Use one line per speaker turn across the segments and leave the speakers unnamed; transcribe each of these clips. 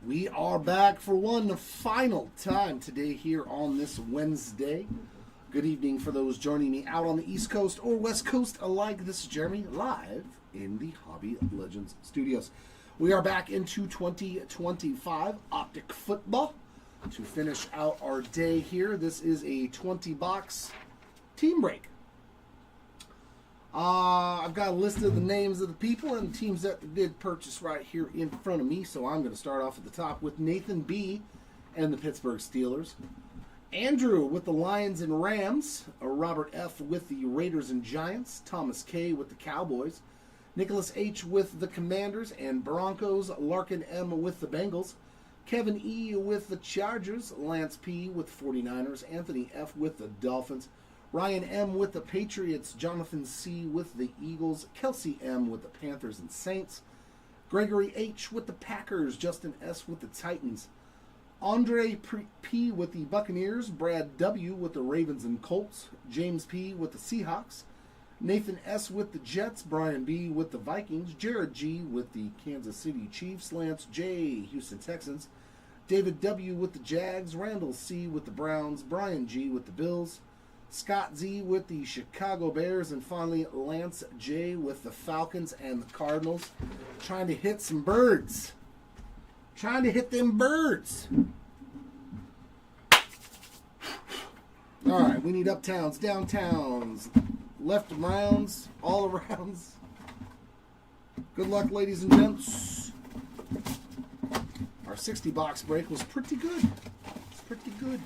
We are back for one final time today here on this Wednesday. Good evening for those joining me out on the East Coast or West Coast alike. This is Jeremy live in the Hobby Legends Studios. We are back into 2025 Optic football to finish out our day here. This is a 20-box team break. I've got a list of the names of the people and the teams that did purchase right here in front of me. So I'm going to start off at the top with Nathan B. and the Pittsburgh Steelers. Andrew with the Lions and Rams. Robert F. with the Raiders and Giants. Thomas K. with the Cowboys. Nicholas H. with the Commanders and Broncos. Larkin M. with the Bengals. Kevin E. with the Chargers. Lance P. with 49ers. Anthony F. with the Dolphins. Ryan M. with the Patriots, Jonathan C. with the Eagles, Kelsey M. with the Panthers and Saints, Gregory H. with the Packers, Justin S. with the Titans, Andre P. with the Buccaneers, Brad W. with the Ravens and Colts, James P. with the Seahawks, Nathan S. with the Jets, Brian B. with the Vikings, Jared G. with the Kansas City Chiefs, Lance J. Houston Texans, David W. with the Jags, Randall C. with the Browns, Brian G. with the Bills, Scott Z with the Chicago Bears, and finally Lance J with the Falcons and the Cardinals. Trying to hit some birds. Trying to hit them birds. All right, we need uptowns, downtowns, left rounds, all arounds. Good luck, ladies and gents. Our 60-box break was pretty good. It's pretty good.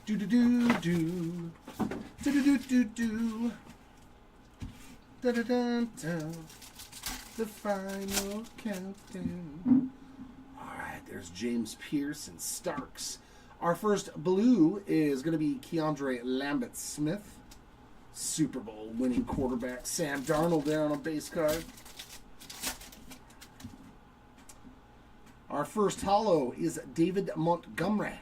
Do-do-do-do. Do-do-do-do-do. Da-da-da-da. The final countdown. Alright, there's James Pierce and Starks. Our first blue is going to be Keandre Lambert-Smith. Super Bowl winning quarterback. Sam Darnold there on a base card. Our first holo is David Montgomery.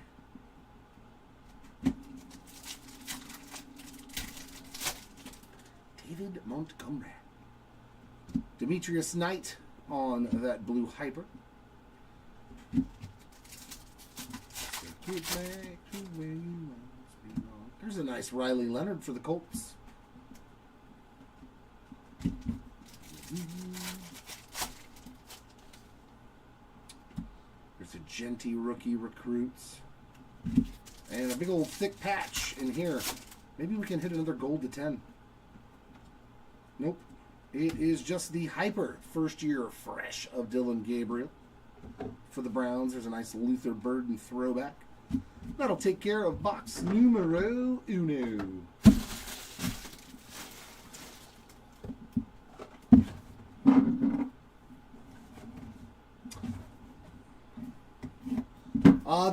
David Montgomery. Demetrius Knight on that blue hyper. There's a nice Riley Leonard for the Colts. There's a Genty rookie recruits. And a big old thick patch in here. Maybe we can hit another gold to 10. Nope. It is just the hyper first year fresh of Dylan Gabriel. For the Browns, there's a nice Luther Burden throwback. That'll take care of box numero uno.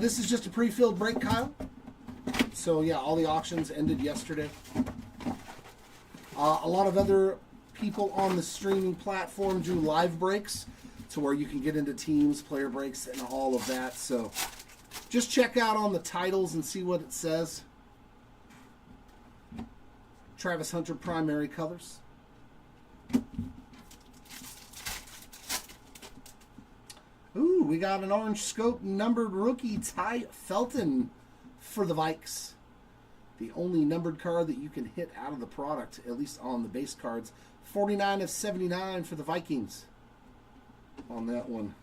This is just a pre-filled break, Kyle. So yeah, all the auctions ended yesterday. A lot of other people on the streaming platform do live breaks to where you can get into teams, player breaks, and all of that. So just check out on the titles and see what it says. Travis Hunter primary colors. Ooh, we got an orange scope numbered rookie, Ty Felton for the Vikes. The only numbered card that you can hit out of the product, at least on the base cards. 49/79 for the Vikings on that one.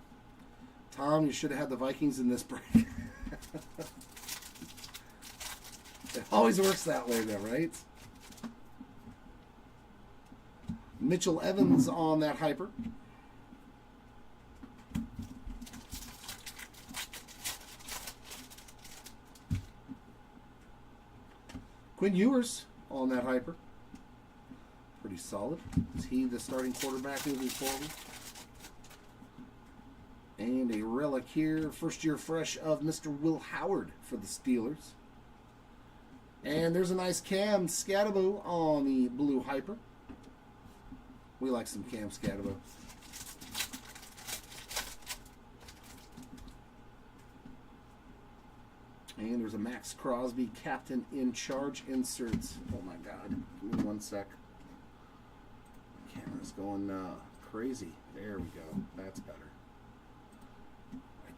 Tom, you should have had the Vikings in this break. It always works that way though, right? Mitchell Evans on that hyper. Quinn Ewers on that hyper. Pretty solid. Is he the starting quarterback moving forward? And a relic here, first year fresh of Mr. Will Howard for the Steelers. And there's a nice Cam Scatabo on the blue hyper. We like some Cam Scatabo. And there's a Max Crosby Captain in Charge inserts. Oh my God. Give me one sec. Camera's going crazy. There we go. That's better.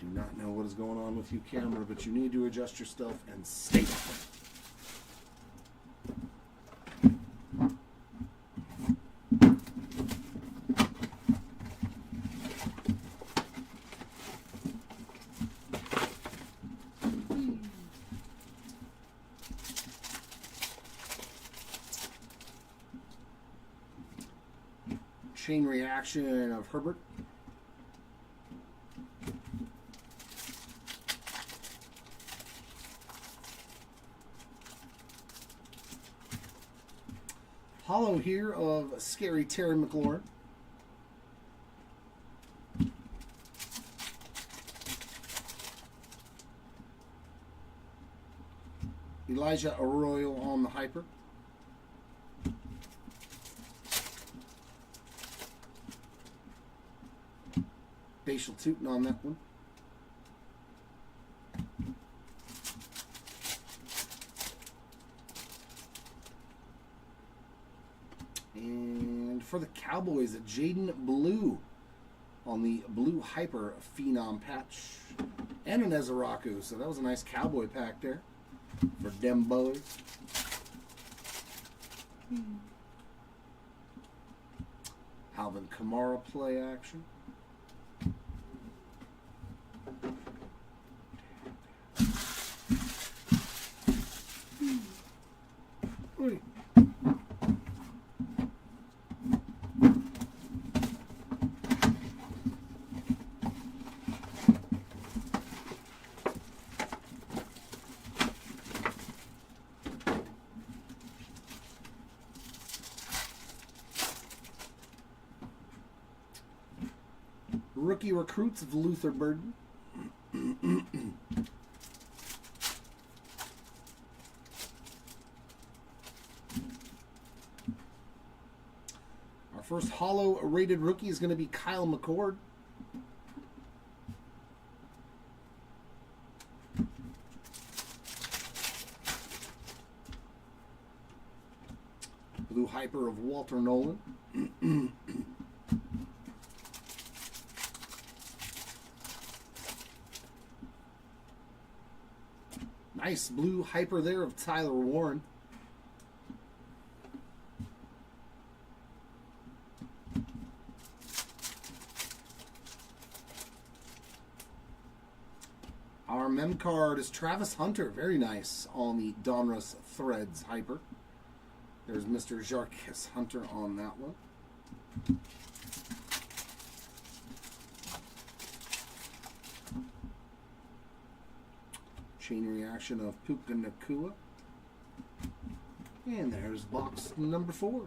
Do not know what is going on with you, camera, but you need to adjust yourself and stay down. Chain reaction of Herbert. Hollow here of Scary Terry McLaurin. Elijah Arroyo on the Hyper. Facial Tootin on that one. And for the Cowboys, Jaden Blue on the Blue Hyper Phenom patch. And an Ezeraku. So that was a nice Cowboy pack there for them boys. Alvin Kamara play action. Rookie recruits of Luther Burden. Our first hollow rated rookie is going to be Kyle McCord. Blue Hyper of Walter Nolan. Nice blue hyper there of Tyler Warren. Our mem card is Travis Hunter. Very nice on the Donruss Threads hyper. There's Mr. Jarquez Hunter on that one. Chain reaction of Puka Nakua. And there's box number 4.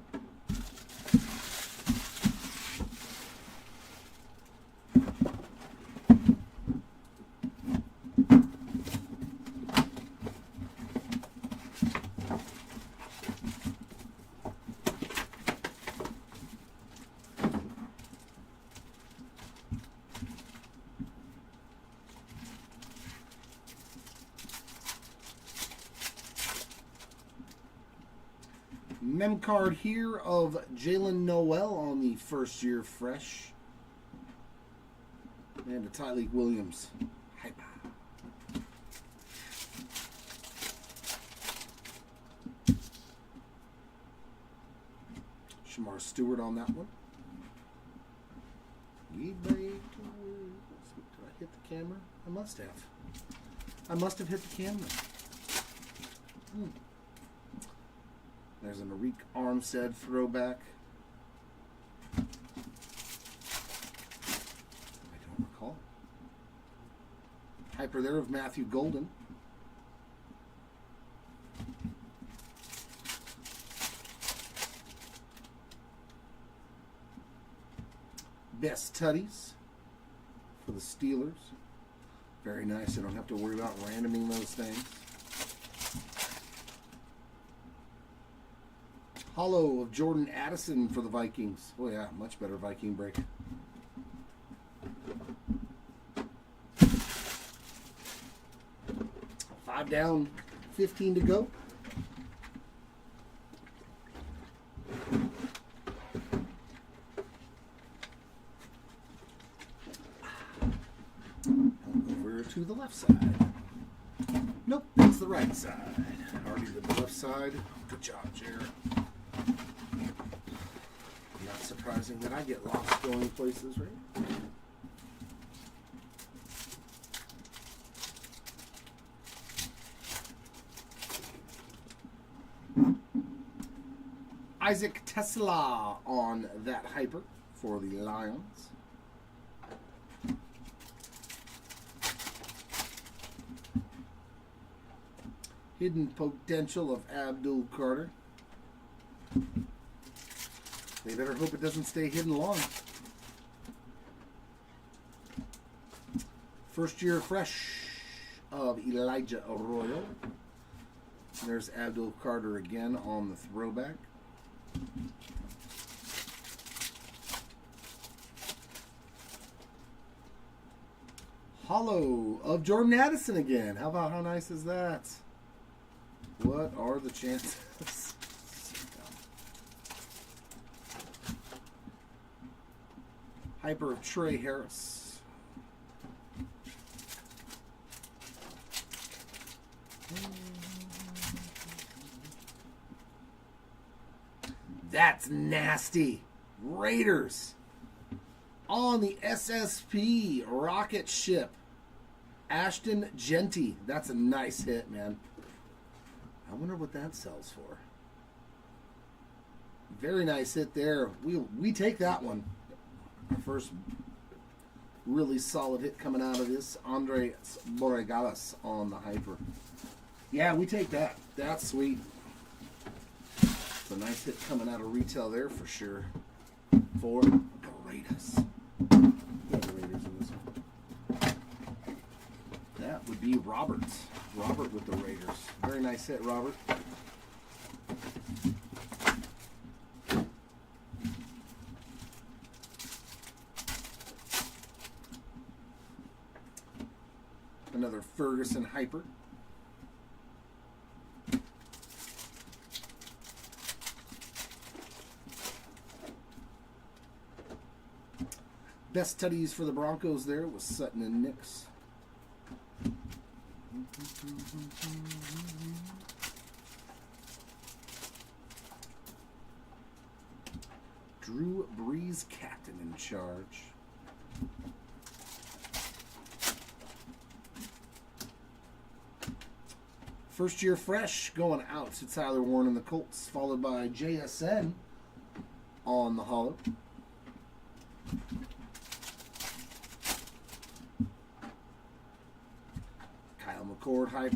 Mem card here of Jalen Noel on the first year fresh. And a Tyleek Williams hyper. Shamar Stewart on that one. eBay. Did I hit the camera? I must have. I must have hit the camera. There's an Arik Armstead throwback. I don't recall. Hyper there of Matthew Golden. Best Tutties for the Steelers. Very nice. I don't have to worry about randoming those things. Hollow of Jordan Addison for the Vikings. Oh yeah, much better Viking break. Five down, 15 to go. to the left side. Nope, that's the right side. Already did the left side. Good job, Jared. Not surprising that I get lost going places, right? Isaac Tesla on that hyper for the Lions. Hidden potential of Abdul Carter. They better hope it doesn't stay hidden long. First year fresh of Elijah Arroyo. There's Abdul Carter again on the throwback. Hollow of Jordan Addison again. How nice is that? What are the chances? Hyper of Trey Harris. That's nasty. Raiders on the SSP rocket ship. Ashton Genty. That's a nice hit, man. I wonder what that sells for. Very nice hit there. We take that one. Our first really solid hit coming out of this. Andre Borregales on the hyper. Yeah, we take that. That's sweet. It's a nice hit coming out of retail there for sure. For the Raiders. The Raiders in this one. That would be Robert. Robert with the Raiders. Very nice hit, Robert. Another Ferguson hyper. Best tutties for the Broncos there was Sutton and Nix. Drew Brees, captain in charge. First year fresh going out to Tyler Warren and the Colts, followed by JSN on the hollow. Kyle McCord hype.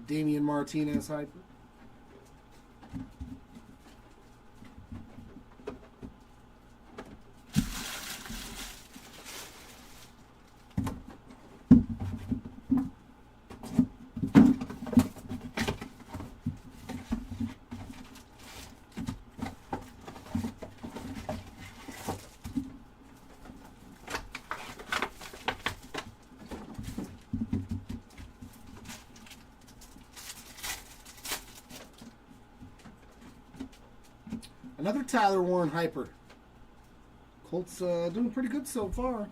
Damian Martinez hyper. Another Tyler Warren hyper. Colts doing pretty good so far.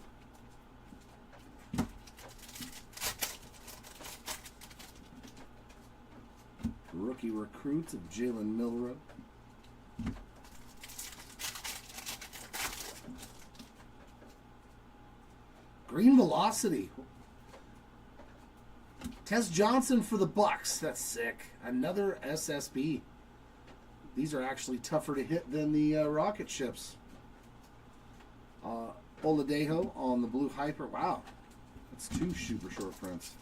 Rookie recruits of Jalen Milroe. Green velocity. Tess Johnson for the Bucks. That's sick. Another SSB. These are actually tougher to hit than the rocket ships. Oladejo on the blue hyper. Wow. That's two super short prints.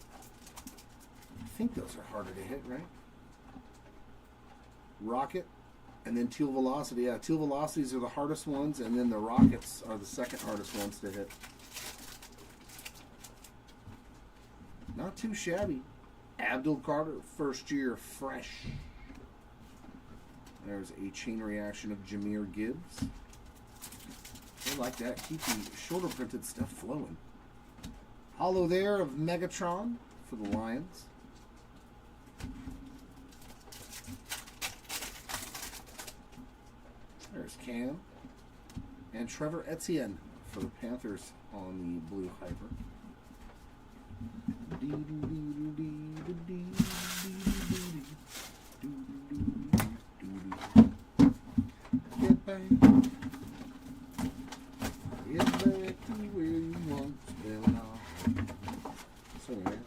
I think those are harder to hit, right? Rocket and then teal velocity. Yeah, teal velocities are the hardest ones, and then the rockets are the second hardest ones to hit. Not too shabby. Abdul Carter, first year fresh. There's a chain reaction of Jahmyr Gibbs. I like that. Keep the shorter printed stuff flowing. Hollow there of Megatron for the Lions. There's Cam. And Trevor Etienne for the Panthers on the blue hyper. Get back. Get back to where you once belonged. Sorry.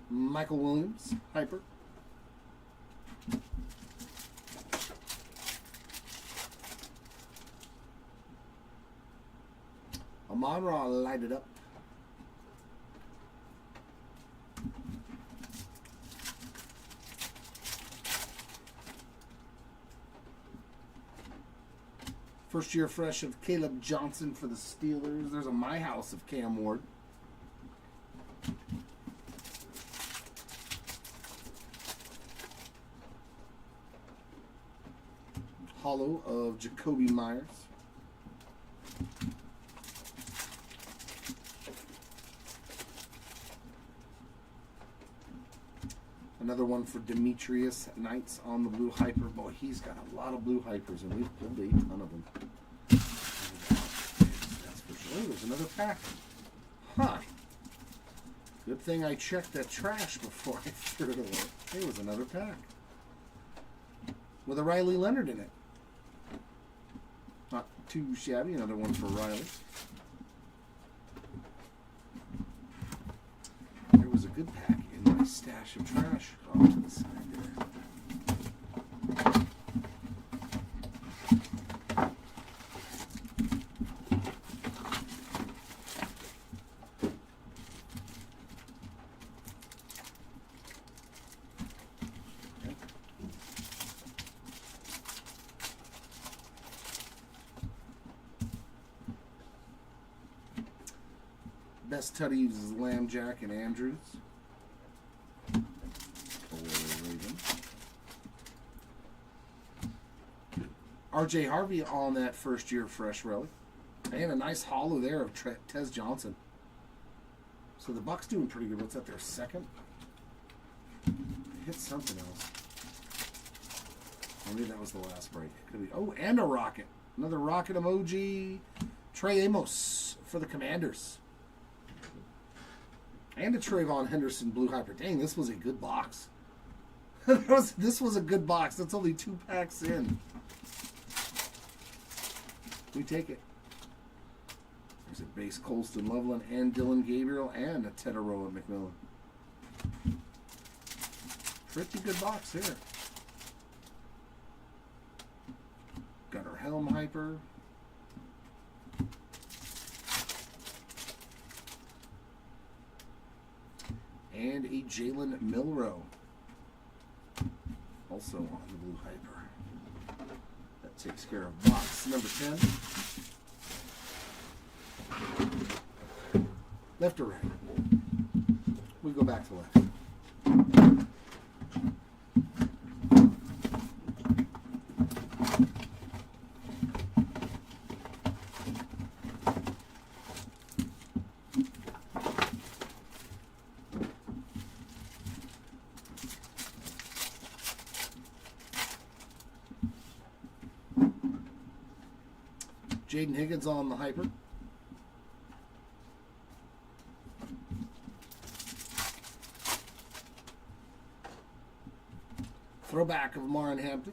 Michael Williams, hyper. Amon-Ra lighted up. First year fresh of Caleb Johnson for the Steelers. There's a My House of Cam Ward. Hollow of Jacoby Myers. Another one for Demetrius Knights on the blue hyper. Boy, he's got a lot of blue hypers, and we've pulled a ton of them. That's for sure. Oh, there's another pack. Huh. Good thing I checked that trash before I threw it away. Hey, it was another pack. With a Riley Leonard in it. Not too shabby. Another one for Riley. There was a good pack in my stash of trash. Off to the side there. Best Tutties is Lambjack and Andrews. RJ Harvey on that first year fresh relic. And a nice hollow there of Tez Johnson. So the Bucks doing pretty good. What's that, their second? They hit something else. Maybe that was the last break. Could be. Oh, and a rocket. Another rocket emoji. Trey Amos for the Commanders. And a Trayvon Henderson blue hyper. Dang, this was a good box. This was a good box. That's only 2 packs in. We take it. There's a base Colston Loveland and Dylan Gabriel and a Tetaroa McMillan. Pretty good box here. Got our Helm hyper. And a Jalen Milroe. Also on the blue hyper. That takes care of box number 10. Left or right? We go back to left. Jaden Higgins on the hyper. Throwback of Marin Hampton.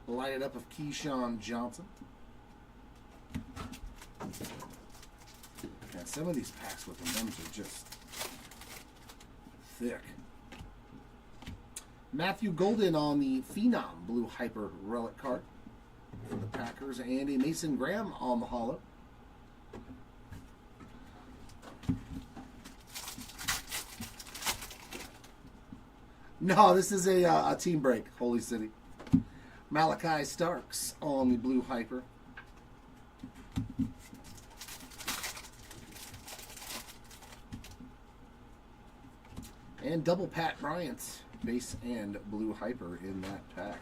Light it up of Keyshawn Johnson. Yeah, some of these packs with the numbers are just thick. Matthew Golden on the Phenom blue hyper relic card for the Packers, and a Mason Graham on the hollow. No, this is a team break, Holy City. Malachi Starks on the blue hyper. And double Pat Bryant's base and blue hyper in that pack.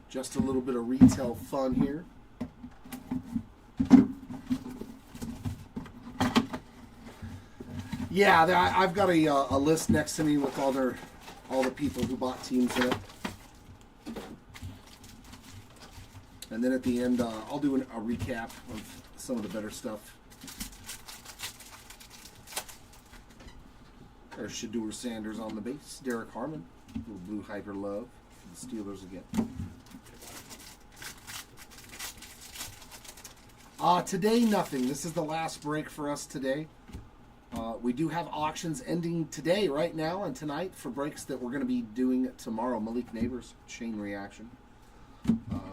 Just a little bit of retail fun here. Yeah, I've got a list next to me with all the people who bought teams in it. And then at the end, I'll do a recap of some of the better stuff. There's Shedeur Sanders on the base. Derek Harmon, little blue hyper love for the Steelers again. Today, nothing. This is the last break for us today. We do have auctions ending today, right now, and tonight for breaks that we're going to be doing tomorrow. Malik Neighbors, Chain Reaction.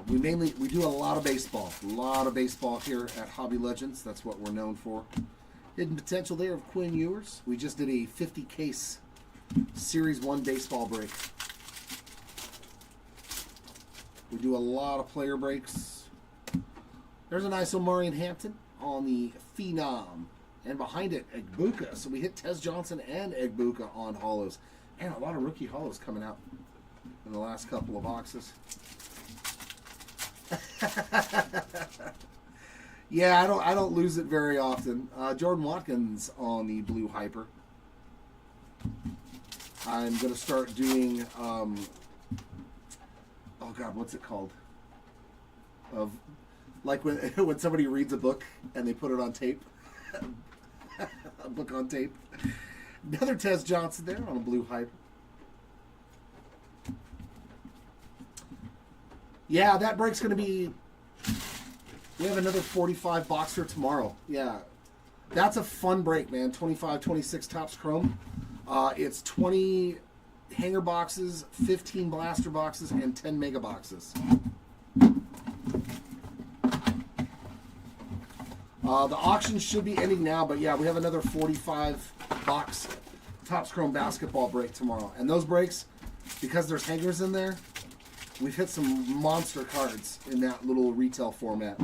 We do a lot of baseball. A lot of baseball here at Hobby Legends. That's what we're known for. Hidden potential there of Quinn Ewers. We just did a 50-case Series 1 baseball break. We do a lot of player breaks. There's a nice Omarion Hampton on the Phenom. And behind it, Egbuka. So we hit Tez Johnson and Egbuka on hollows. And a lot of rookie hollows coming out in the last couple of boxes. Yeah, I don't lose it very often. Jordan Watkins on the blue hyper. I'm going to start doing, oh God, what's it called? Like when somebody reads a book and they put it on tape. A book on tape. Another Tez Johnson there on a blue hyper. Yeah, that break's going to be... We have another 45 boxer tomorrow. Yeah. That's a fun break, man. 25, 26 Topps Chrome. It's 20 hanger boxes, 15 blaster boxes, and 10 mega boxes. The auction should be ending now, but yeah, we have another 45 box Topps Chrome basketball break tomorrow. And those breaks, because there's hangers in there, we've hit some monster cards in that little retail format.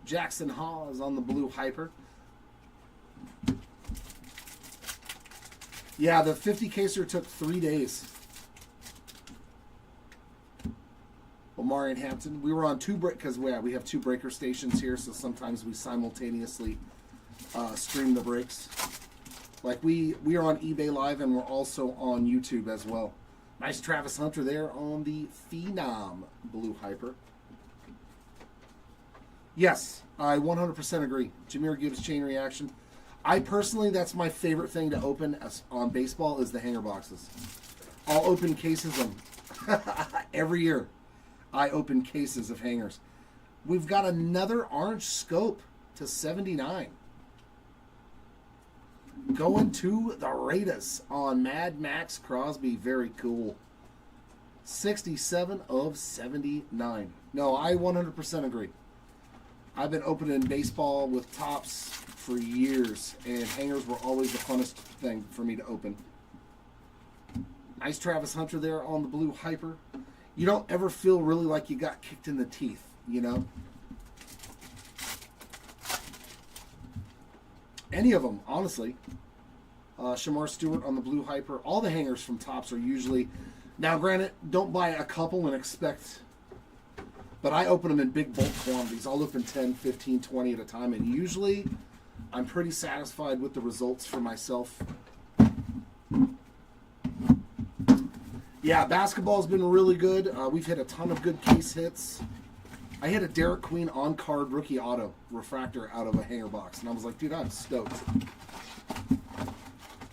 Jackson Hall is on the blue hyper. Yeah, the 50-caser took 3 days. Omarion Hampton. We were on two break because we have two breaker stations here, so sometimes we simultaneously stream the breaks. Like we are on eBay Live and we're also on YouTube as well. Nice Travis Hunter there on the Phenom blue hyper. Yes, I 100% agree. Jahmyr Gibbs Chain Reaction. I personally, that's my favorite thing to open on baseball is the hanger boxes. I'll open cases of them every year. I open cases of hangers. We've got another orange scope to 79. Going to the Raiders on Mad Max Crosby. Very cool. 67 of 79. No, I 100% agree. I've been opening baseball with Topps for years, and hangers were always the funnest thing for me to open. Nice Travis Hunter there on the blue hyper. You don't ever feel really like you got kicked in the teeth, you know? Any of them, honestly. Shamar Stewart on the blue hyper. All the hangers from Topps are usually... Now, granted, don't buy a couple and expect... But I open them in big bulk quantities. I'll open 10, 15, 20 at a time. And usually, I'm pretty satisfied with the results for myself. Yeah, basketball's been really good. We've hit a ton of good case hits. I hit a Derek Queen on-card rookie auto refractor out of a hanger box. And I was like, dude, I'm stoked.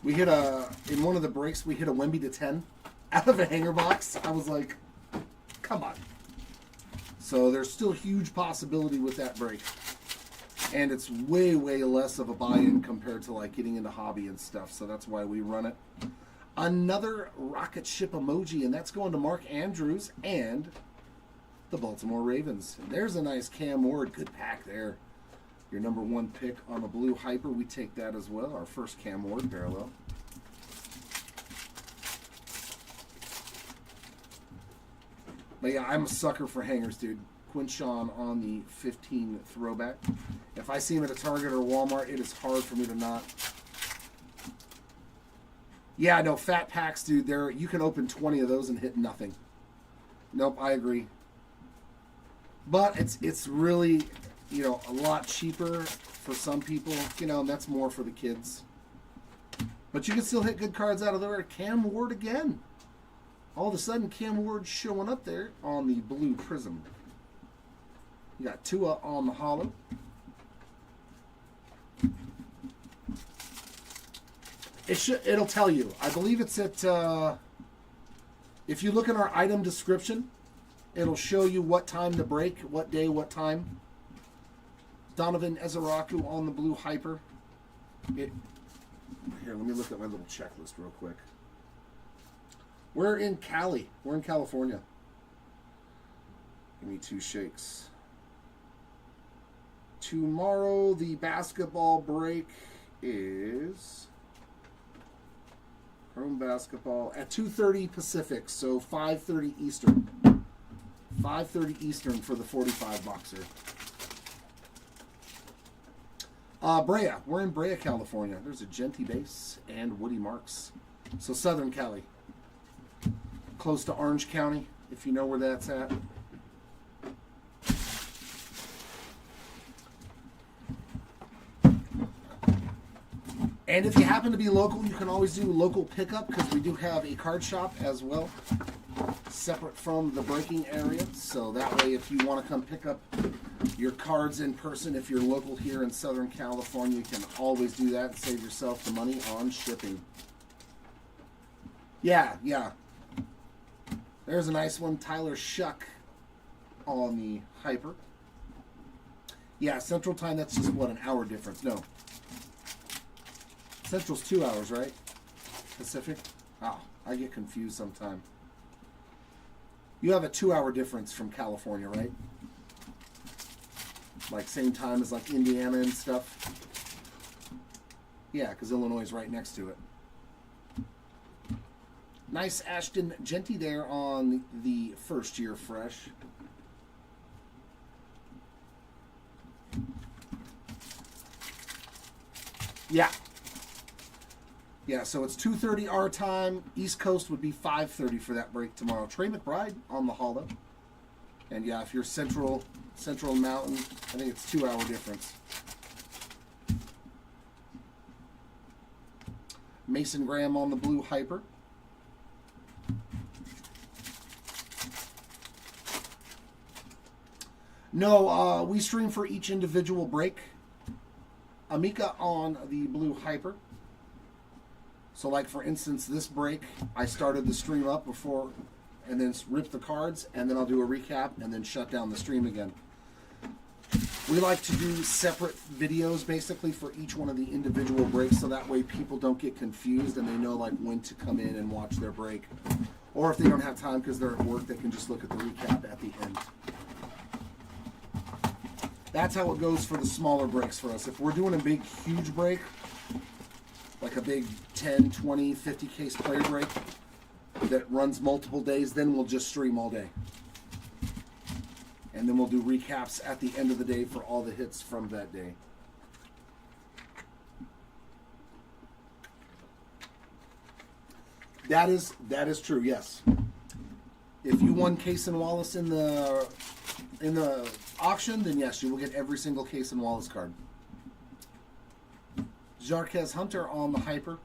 We hit in one of the breaks, we hit a Wemby to 10 out of a hanger box. I was like, come on. So there's still huge possibility with that break. And it's way, way less of a buy-in compared to like getting into hobby and stuff. So that's why we run it. Another rocket ship emoji, and that's going to Mark Andrews and the Baltimore Ravens. And there's a nice Cam Ward. Good pack there. Your number one pick on the blue hyper. We take that as well. Our first Cam Ward parallel. But yeah, I'm a sucker for hangers, dude. Quinshawn on the 15 throwback. If I see him at a Target or Walmart, it is hard for me to not. Yeah, no, fat packs, dude. You can open 20 of those and hit nothing. Nope, I agree. But it's really, a lot cheaper for some people, and that's more for the kids. But you can still hit good cards out of there. Cam Ward again. All of a sudden, Cam Ward showing up there on the blue prism. You got Tua on the hollow. It'll tell you. I believe it's at, if you look in our item description, it'll show you what time to break, what day, what time. Donovan Ezeraku on the blue hyper. Here, let me look at my little checklist real quick. We're in Cali. We're in California. Give me 2 shakes. Tomorrow, the basketball break is Chrome basketball at 2:30 Pacific, so 5:30 Eastern. 5:30 Eastern for the 45 boxer. Brea. We're in Brea, California. There's a Genty base and Woody Marks. So Southern Cali. Close to Orange County, if you know where that's at. And if you happen to be local, you can always do local pickup because we do have a card shop as well, separate from the breaking area. So that way, if you want to come pick up your cards in person, if you're local here in Southern California, you can always do that and save yourself the money on shipping. Yeah. There's a nice one, Tyler Shuck on the hyper. Yeah, Central Time, that's just, what, an hour difference? No. Central's 2 hours, right? Pacific? Oh, I get confused sometime. You have a 2-hour difference from California, right? Like same time as like Indiana and stuff. Yeah, because Illinois is right next to it. Nice Ashton Genty there on the first year fresh. Yeah, so it's 2:30 our time. East Coast would be 5:30 for that break tomorrow. Trey McBride on the hollow. And yeah, if you're Central Mountain, I think it's 2-hour difference. Mason Graham on the blue hyper. No, we stream for each individual break. Amika on the blue hyper. So like for instance, this break, I started the stream up before and then ripped the cards, and then I'll do a recap and then shut down the stream again. We like to do separate videos basically for each one of the individual breaks, so that way people don't get confused and they know like when to come in and watch their break. Or if they don't have time because they're at work, they can just look at the recap at the end. That's how it goes for the smaller breaks for us. If we're doing a big, huge break, like a big 10, 20, 50 case player break that runs multiple days, then we'll just stream all day. And then we'll do recaps at the end of the day for all the hits from that day. That is true, yes. If you won Case and Wallace in the auction, then yes, you will get every single Case and Wallace card. Jarquez Hunter on the hyper.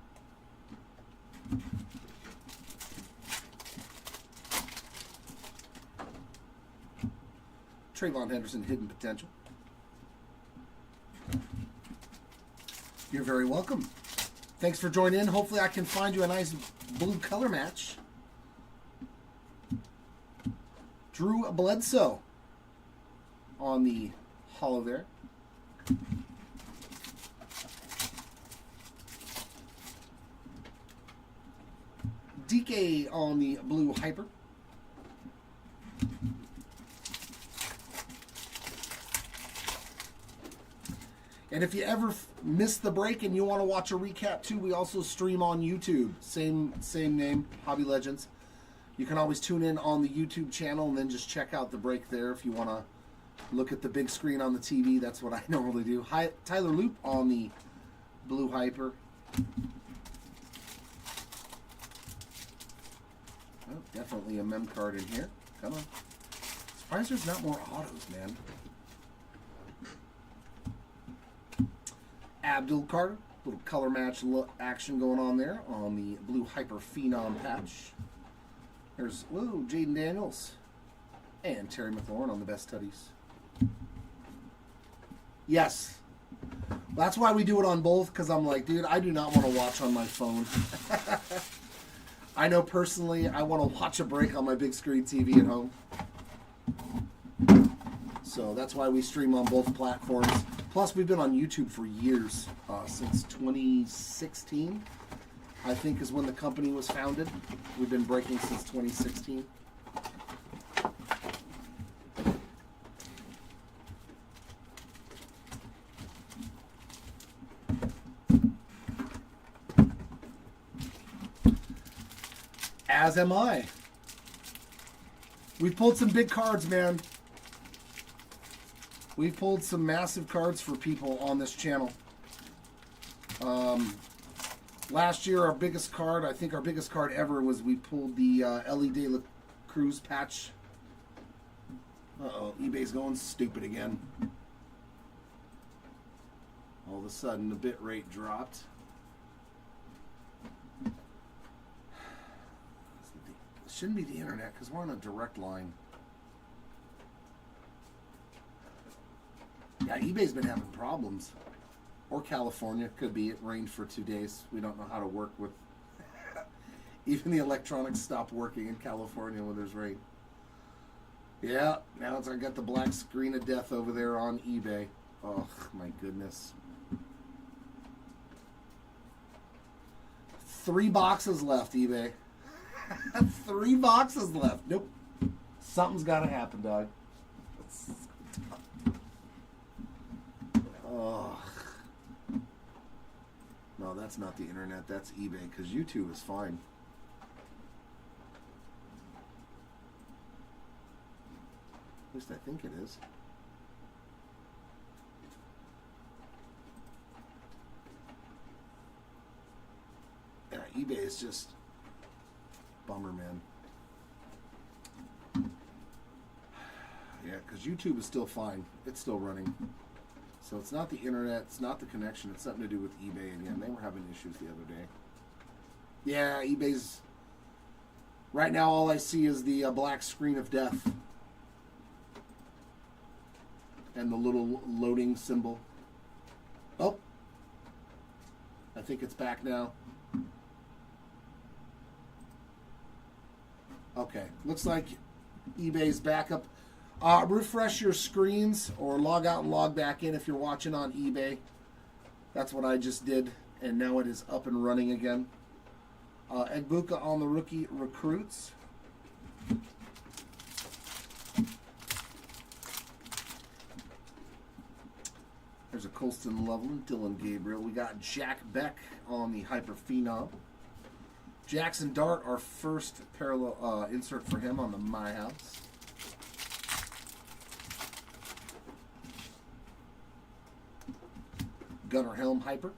Trayvon Henderson, hidden potential. You're very welcome. Thanks for joining in. Hopefully I can find you a nice blue color match. Drew Bledsoe on the hollow there. DK on the blue hyper. And if you ever miss the break and you want to watch a recap too, we also stream on YouTube. Same name, Hobby Legends. You can always tune in on the YouTube channel and then just check out the break there if you want to look at the big screen on the TV. That's what I normally do. Tyler Loop on the Blue Hyper. Oh, definitely a mem card in here. Come on. Surprised there's not more autos, man. Abdul Carter. Little color match action going on there on the Blue Hyper Phenom patch. There's, whoa, Jaden Daniels. And Terry McLaurin on the best tutties. Yes. That's why we do it on both, because I'm like, dude, I do not want to watch on my phone. I know personally I want to watch a break on my big screen TV at home. So that's why we stream on both platforms. Plus, we've been on YouTube for years, since 2016, I think is when the company was founded. We've been breaking since 2016. As am I. We've pulled some big cards, man. We've pulled some massive cards for people on this channel. Last year, our biggest card, I think our biggest card ever, was we pulled the Ellie De La Cruz patch. Uh-oh, eBay's going stupid again. All of a sudden, the bit rate dropped. It shouldn't be the internet, because we're on a direct line. Yeah, eBay's been having problems. Or California, could be. It rained for 2 days. We don't know how to work with... Even the electronics stop working in California when there's rain. Yeah, now I got the black screen of death over there on eBay. Oh, my goodness. 3 boxes left, eBay. 3 boxes left. Nope. Something's got to happen, dog. Oh. No, that's not the internet. That's eBay, because YouTube is fine. At least I think it is. Yeah, eBay is just... Bummer, man. Yeah, because YouTube is still fine. It's still running. So it's not the internet, it's not the connection, it's something to do with eBay again. They were having issues the other day. Yeah, eBay's... Right now all I see is the black screen of death. And the little loading symbol. Oh! I think it's back now. Okay, looks like eBay's back up. Refresh your screens or log out and log back in if you're watching on eBay. That's what I just did, and now it is up and running again. Egbuka on the rookie recruits. There's a Colston Loveland, Dylan Gabriel. We got Jack Beck on the Hyper Phenom. Jackson Dart, our first parallel insert for him on the My House. Gunnar Helm Hyper.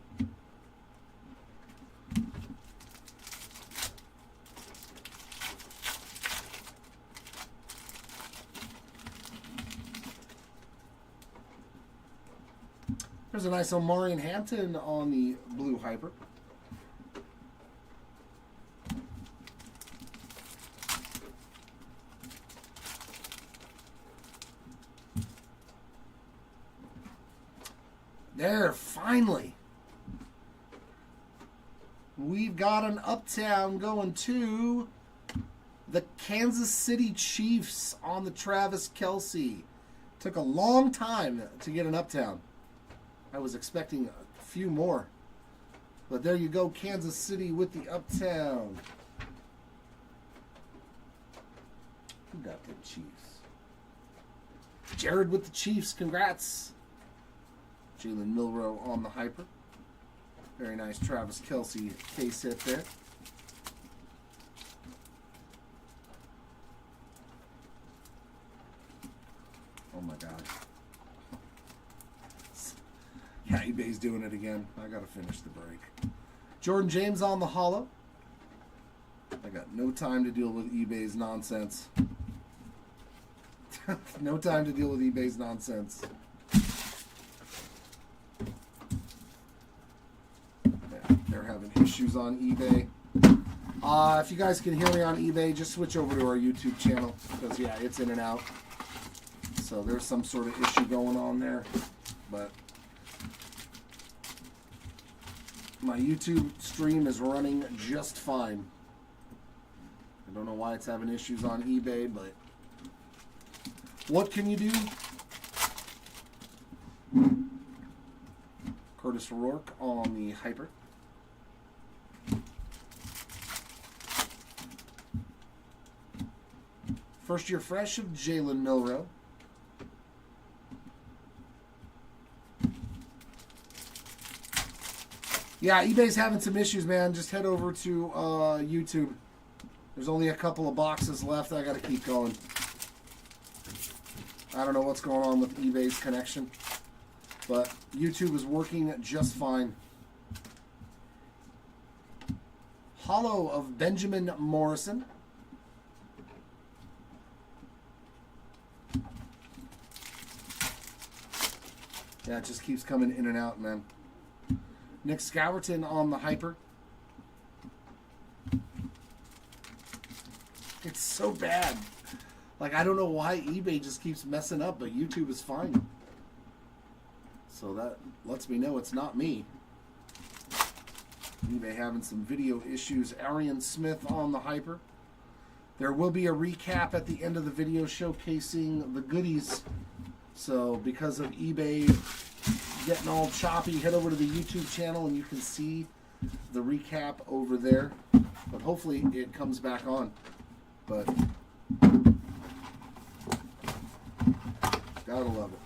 There's a nice Omarion Hampton on the Blue Hyper. There, finally. We've got an Uptown going to the Kansas City Chiefs on the Travis Kelce. Took a long time to get an Uptown. I was expecting a few more. But there you go, Kansas City with the Uptown. Who got the Chiefs? Jared with the Chiefs, congrats. Jalen Milroe on the Hyper. Very nice Travis Kelce case hit there. Oh my God. Yeah, eBay's doing it again. I gotta finish the break. Jordan James on the holo. I got no time to deal with eBay's nonsense. No time to deal with eBay's nonsense. Yeah, they're having issues on eBay. If you guys can hear me on eBay, just switch over to our YouTube channel because, yeah, it's in and out. So there's some sort of issue going on there. But my YouTube stream is running just fine. I don't know why it's having issues on eBay, but what can you do? Curtis O'Rourke on the Hyper. First year fresh of Jalen Milroe. Yeah, eBay's having some issues, man. Just head over to YouTube. There's only a couple of boxes left. I got to keep going. I don't know what's going on with eBay's connection, but YouTube is working just fine. Holo of Benjamin Morrison. Yeah, it just keeps coming in and out, man. Nick Scowerton on the Hyper. It's so bad. Like, I don't know why eBay just keeps messing up, but YouTube is fine. So that lets me know it's not me. eBay having some video issues. Arian Smith on the Hyper. There will be a recap at the end of the video showcasing the goodies. So because of eBay getting all choppy, head over to the YouTube channel and you can see the recap over there. But hopefully it comes back on. But gotta love it.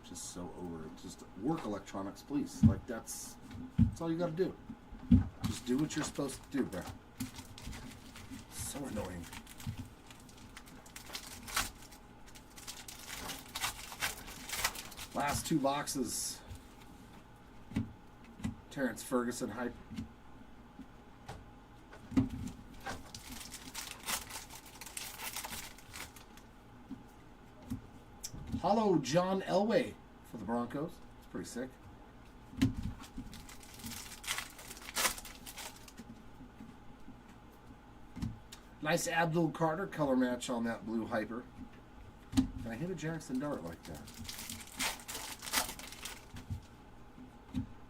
Just so over it. Just work electronics, please. Like that's all you gotta do. Just do what you're supposed to do, bro. So annoying. Last two boxes. Terrence Ferguson hype. Holo John Elway for the Broncos. It's pretty sick. Nice Abdul Carter color match on that blue Hyper. Can I hit a Jackson Dart like that?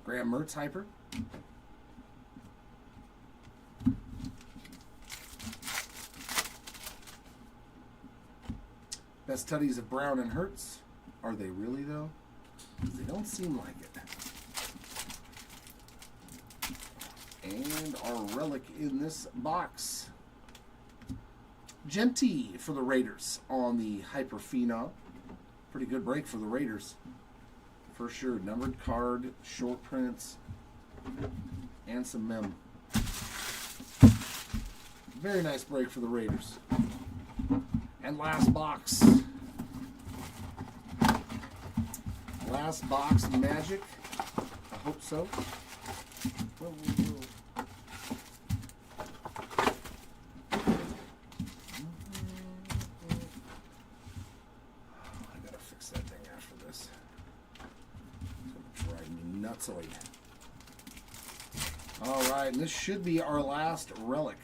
Graham Mertz Hyper. Best tutties of Brown and Hurts. Are they really, though? They don't seem like it. And our relic in this box. Genty for the Raiders on the Hyper Phenom. Pretty good break for the Raiders. For sure. Numbered card, short prints, and some mem. Very nice break for the Raiders. And last box. Last box Magic. I hope so. Whoa, whoa, whoa. I gotta fix that thing after this. It's gonna drive me nutsoid. Alright, and this should be our last relic.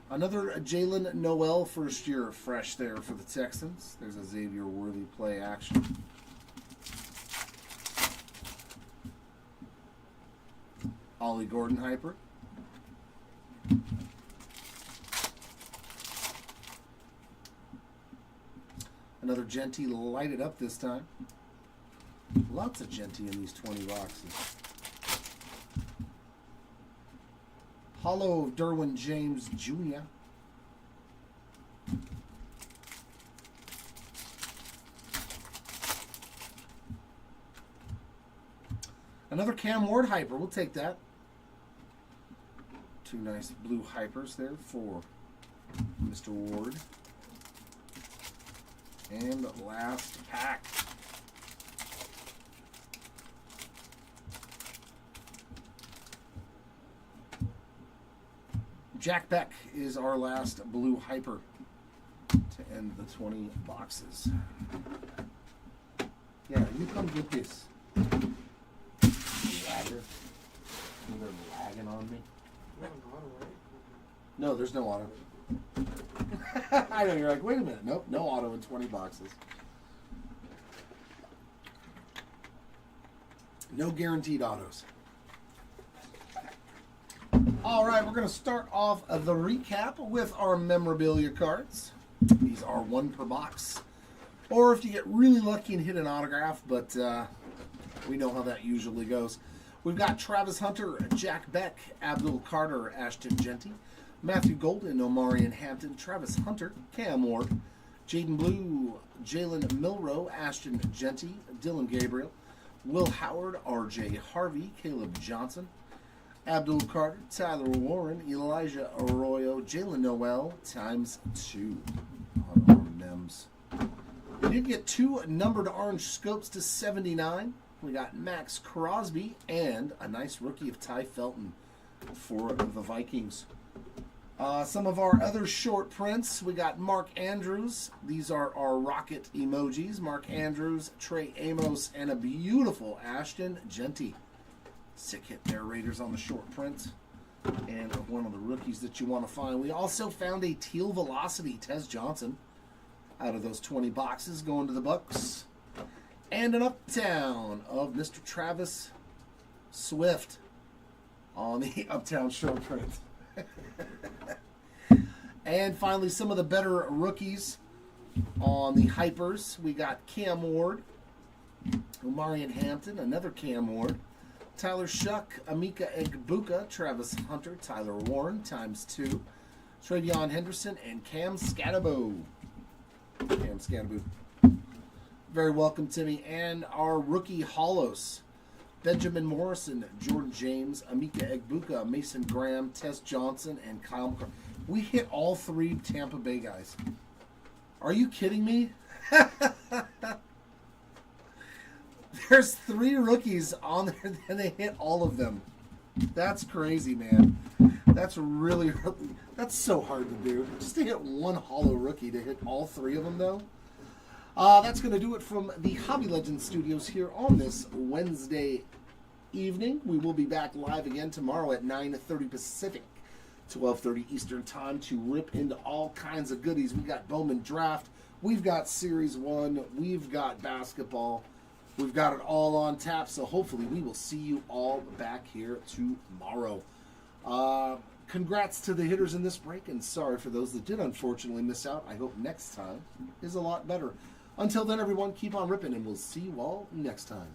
Another Jalen Noel first year fresh there for the Texans. There's a Xavier Worthy play action. Ollie Gordon Hyper. Another Genty lighted up this time. Lots of Genty in these 20 boxes. Holo of Derwin James Jr. Another Cam Ward hyper. We'll take that. Two nice blue hypers there for Mr. Ward. And last pack. Jack Beck is our last blue hyper to end the 20 boxes. Yeah, you come get this. Lagger. They're lagging on me. No, there's no auto. I know, you're like, wait a minute. Nope, no auto in 20 boxes. No guaranteed autos. All right, we're going to start off the recap with our memorabilia cards. These are 1 per box. Or if you get really lucky and hit an autograph, but we know how that usually goes. We've got Travis Hunter, Jack Beck, Abdul Carter, Ashton Genty, Matthew Golden, Omarion Hampton, Travis Hunter, Cam Ward, Jaden Blue, Jalen Milroe, Ashton Genty, Dylan Gabriel, Will Howard, R.J. Harvey, Caleb Johnson, Abdul Carter, Tyler Warren, Elijah Arroyo, Jalen Noel, ×2 on our MEMS. We did get 2 numbered orange scopes to 79. We got Max Crosby and a nice rookie of Ty Felton for the Vikings. Some of our other short prints, we got Mark Andrews. These are our rocket emojis. Mark Andrews, Trey Amos, and a beautiful Ashton Genty. Sick hit there, Raiders, on the short print. And one of the rookies that you want to find. We also found a Teal Velocity, Tez Johnson, out of those 20 boxes going to the Bucks. And an Uptown of Mr. Travis Swift on the Uptown short print. And finally, some of the better rookies on the hypers. We got Cam Ward, Omarion Hampton, another Cam Ward, Tyler Shuck, Amika Egbuka, Travis Hunter, Tyler Warren ×2, Travion Henderson, and Cam Scatterbo. Cam Scatterbo. Very welcome, Timmy. And our rookie Hollows, Benjamin Morrison, Jordan James, Amika Egbuka, Mason Graham, Tess Johnson, and Kyle McCarr. We hit all 3 Tampa Bay guys. Are you kidding me? There's 3 rookies on there, and they hit all of them. That's crazy, man. That's really, that's so hard to do. Just to hit 1 hollow rookie, to hit all 3 of them, though. That's going to do it from the Hobby Legends studios here on this Wednesday evening. We will be back live again tomorrow at 9:30 Pacific, 12:30 Eastern Time to rip into all kinds of goodies. We got Bowman Draft. We've got Series 1. We've got basketball. We've got it all on tap, so hopefully we will see you all back here tomorrow. Congrats to the hitters in this break, and sorry for those that did unfortunately miss out. I hope next time is a lot better. Until then, everyone, keep on ripping, and we'll see you all next time.